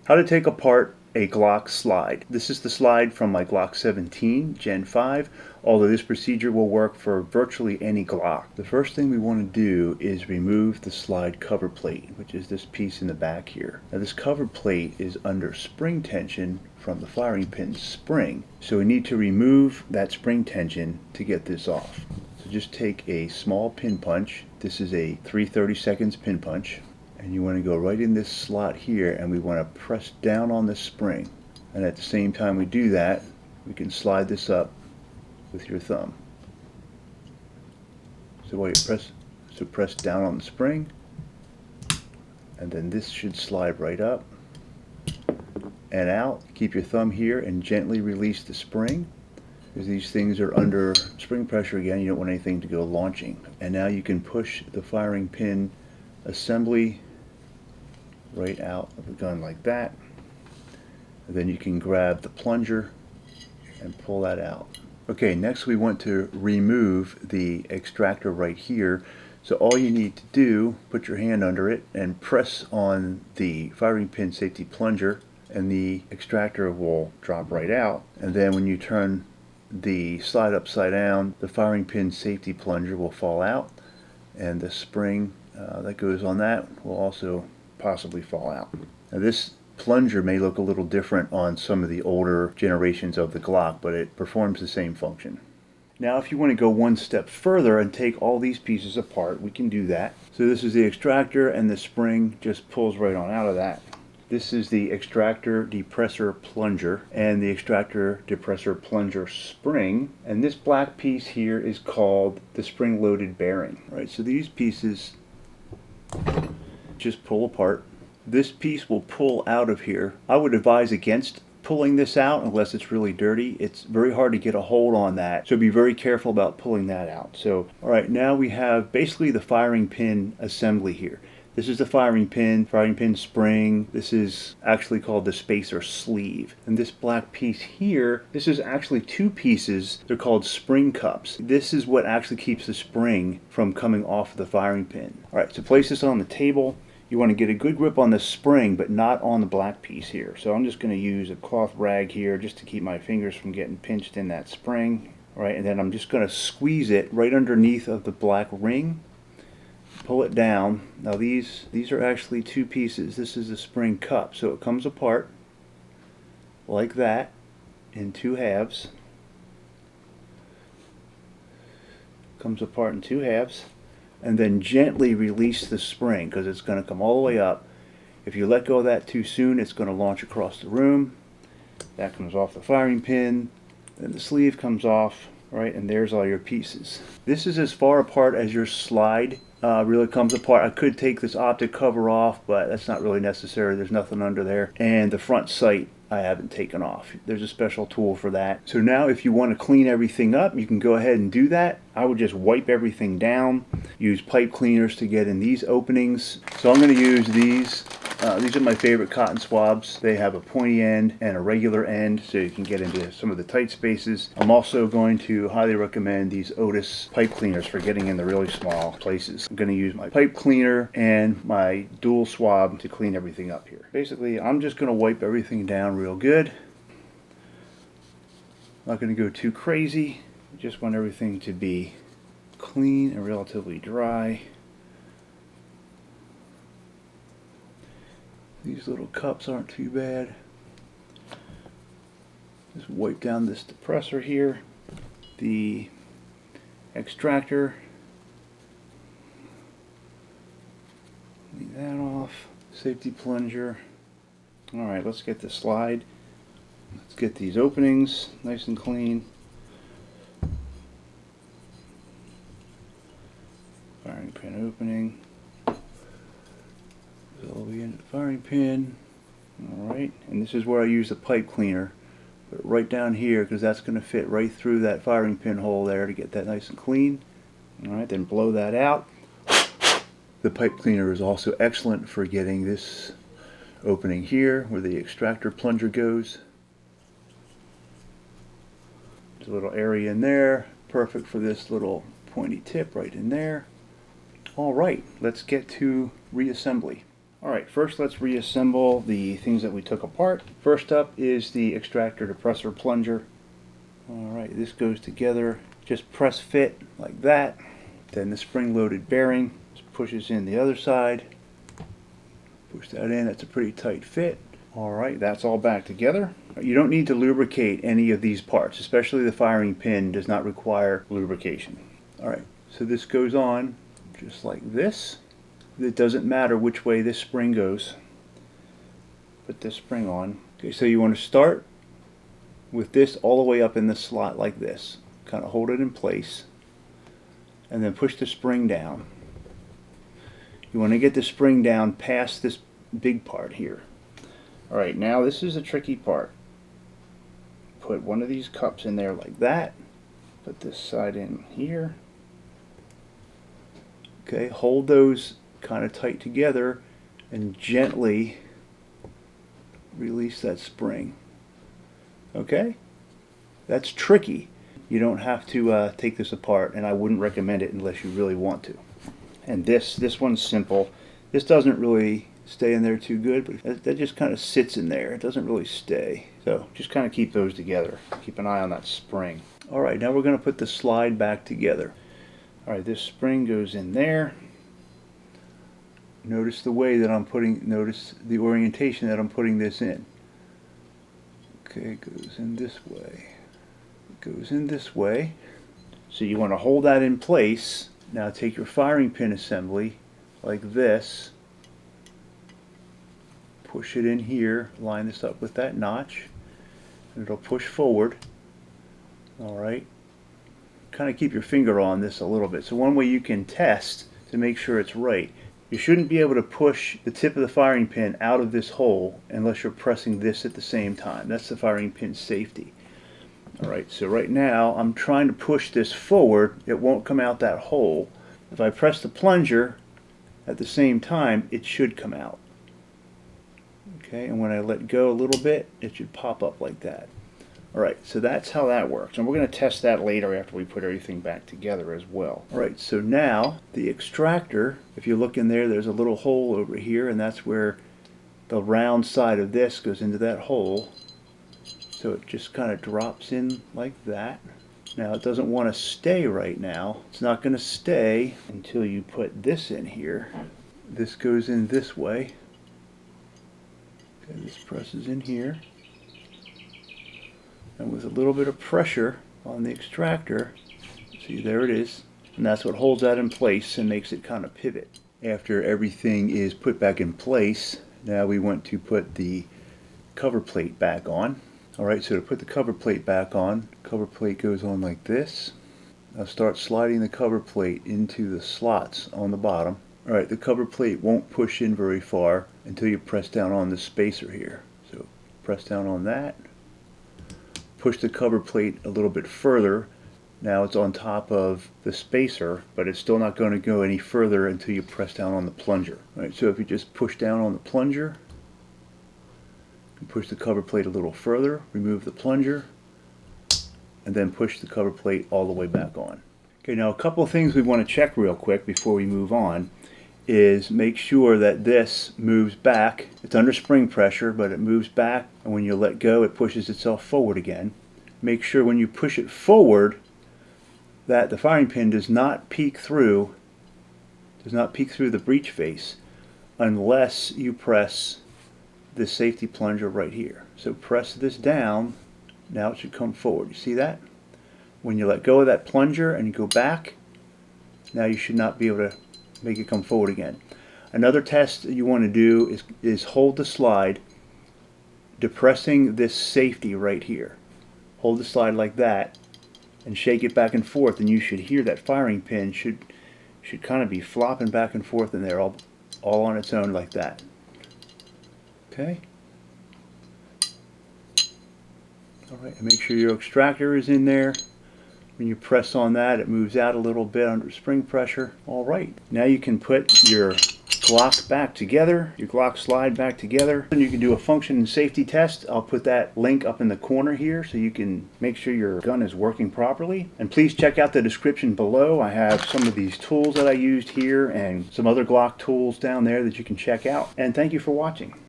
How to take apart a Glock Slide. This is the slide from my Glock 17 Gen 5, although this procedure will work for virtually any Glock. The first thing we want to do is remove the slide cover plate, which is this piece in the back here. Now this cover plate is under spring tension from the firing pin spring, so we need to remove that spring tension to get this off. So just take a small pin punch. This is a 3/32 pin punch. And you want to go right in this slot here, and we want to press down on the spring. And at the same time we do that, we can slide this up with your thumb. So while you press down on the spring, and then this should slide right up and out. Keep your thumb here and gently release the spring, because these things are under spring pressure again. You don't want anything to go launching. And now you can push the firing pin assembly right out of the gun like that. And then you can grab the plunger and pull that out. Okay, next we want to remove the extractor right here. So all you need to do, put your hand under it and press on the firing pin safety plunger, and the extractor will drop right out. And then when you turn the slide upside down, the firing pin safety plunger will fall out, and the spring that goes on that will also possibly fall out. Now this plunger may look a little different on some of the older generations of the Glock, but it performs the same function. Now if you want to go one step further and take all these pieces apart, we can do that. So this is the extractor, and the spring just pulls right on out of that. This is the extractor depressor plunger and the extractor depressor plunger spring, and this black piece here is called the spring loaded bearing. Right, so these pieces just pull apart. This piece will pull out of here. I would advise against pulling this out unless it's really dirty. It's very hard to get a hold on that, so be very careful about pulling that out. So alright, now we have basically the firing pin assembly here. This is the firing pin spring. This is actually called the spacer sleeve. And this black piece here, this is actually two pieces. They're called spring cups. This is what actually keeps the spring from coming off of the firing pin. Alright, so place this on the table. You want to get a good grip on the spring, but not on the black piece here. So I'm just going to use a cloth rag here just to keep my fingers from getting pinched in that spring. Alright, and then I'm just going to squeeze it right underneath of the black ring. Pull it down. Now these are actually two pieces. This is the spring cup, so it comes apart like that in two halves. Comes apart in two halves, and then gently release the spring because it's going to come all the way up. If you let go of that too soon, it's going to launch across the room. That comes off the firing pin, then the sleeve comes off, right, and there's all your pieces. This is as far apart as your slide really comes apart. I could take this optic cover off, but that's not really necessary. There's nothing under there. And the front sight I haven't taken off. There's a special tool for that. So now if you want to clean everything up, you can go ahead and do that. I would just wipe everything down, use pipe cleaners to get in these openings. So I'm going to use these. These are my favorite cotton swabs. They have a pointy end and a regular end, so you can get into some of the tight spaces. I'm also going to highly recommend these Otis pipe cleaners for getting in the really small places. I'm going to use my pipe cleaner and my dual swab to clean everything up here. Basically, I'm just going to wipe everything down real good. Not going to go too crazy. I just want everything to be clean and relatively dry. These little cups aren't too bad. Just wipe down this depressor here. The extractor. Leave that off. Safety plunger. Alright, let's get the slide. Let's get these openings nice and clean. Firing pin opening. All the way into the firing pin. Alright, and this is where I use the pipe cleaner. Put it right down here because that's going to fit right through that firing pin hole there to get that nice and clean. Alright, then blow that out. The pipe cleaner is also excellent for getting this opening here where the extractor plunger goes. There's a little area in there, perfect for this little pointy tip right in there. Alright, let's get to reassembly. Alright, first let's reassemble the things that we took apart. First up is the extractor depressor plunger. Alright, this goes together, just press fit like that. Then the spring-loaded bearing pushes in the other side. Push that in, that's a pretty tight fit. Alright, that's all back together. You don't need to lubricate any of these parts, especially the firing pin does not require lubrication. Alright, so this goes on just like this. It doesn't matter which way this spring goes. Put this spring on. Okay, so you want to start with this all the way up in the slot like this. Kind of hold it in place and then push the spring down. You want to get the spring down past this big part here. Alright, now this is a tricky part. Put one of these cups in there like that. Put this side in here. Okay, hold those kind of tight together and gently release that spring. Okay? That's tricky. You don't have to take this apart, and I wouldn't recommend it unless you really want to. And this one's simple. This doesn't really stay in there too good, but that just kind of sits in there. It doesn't really stay. So just kind of keep those together. Keep an eye on that spring. Alright, now we're going to put the slide back together. Alright, this spring goes in there. Notice the way that notice the orientation that I'm putting this in. Okay, it goes in this way. It goes in this way. So you want to hold that in place. Now take your firing pin assembly like this. Push it in here. Line this up with that notch. And it'll push forward. Alright. Kind of keep your finger on this a little bit. So one way you can test to make sure it's right. You shouldn't be able to push the tip of the firing pin out of this hole unless you're pressing this at the same time. That's the firing pin safety. Alright, so right now I'm trying to push this forward. It won't come out that hole. If I press the plunger at the same time, it should come out. Okay, and when I let go a little bit, it should pop up like that. Alright, so that's how that works. And we're going to test that later after we put everything back together as well. Alright, so now the extractor, if you look in there, there's a little hole over here, and that's where the round side of this goes into that hole. So it just kind of drops in like that. Now it doesn't want to stay right now. It's not going to stay until you put this in here. This goes in this way. Okay, this presses in here. And with a little bit of pressure on the extractor, see, there it is, and that's what holds that in place and makes it kind of pivot. After everything is put back in place, now we want to put the cover plate back on. Alright, so to put the cover plate back on, cover plate goes on like this. Now start sliding the cover plate into the slots on the bottom. Alright, the cover plate won't push in very far until you press down on the spacer here. So press down on that. Push the cover plate a little bit further. Now it's on top of the spacer, but it's still not going to go any further until you press down on the plunger. Alright, so if you just push down on the plunger, you push the cover plate a little further, remove the plunger, and then push the cover plate all the way back on. Okay, now a couple of things we want to check real quick before we move on is make sure that this moves back. It's under spring pressure, but it moves back, and when you let go, it pushes itself forward again. Make sure when you push it forward that the firing pin does not peek through the breech face unless you press this safety plunger right here. So press this down. Now it should come forward. You see that? When you let go of that plunger and you go back, now you should not be able to make it come forward again. Another test that you want to do is hold the slide, depressing this safety right here. Hold the slide like that and shake it back and forth, and you should hear that firing pin should kind of be flopping back and forth in there all on its own like that. Okay? Alright, and make sure your extractor is in there. When you press on that, it moves out a little bit under spring pressure. Alright, now you can put your Glock back together, your Glock Slide back together. And you can do a function and safety test. I'll put that link up in the corner here so you can make sure your gun is working properly. And please check out the description below. I have some of these tools that I used here and some other Glock tools down there that you can check out. And thank you for watching.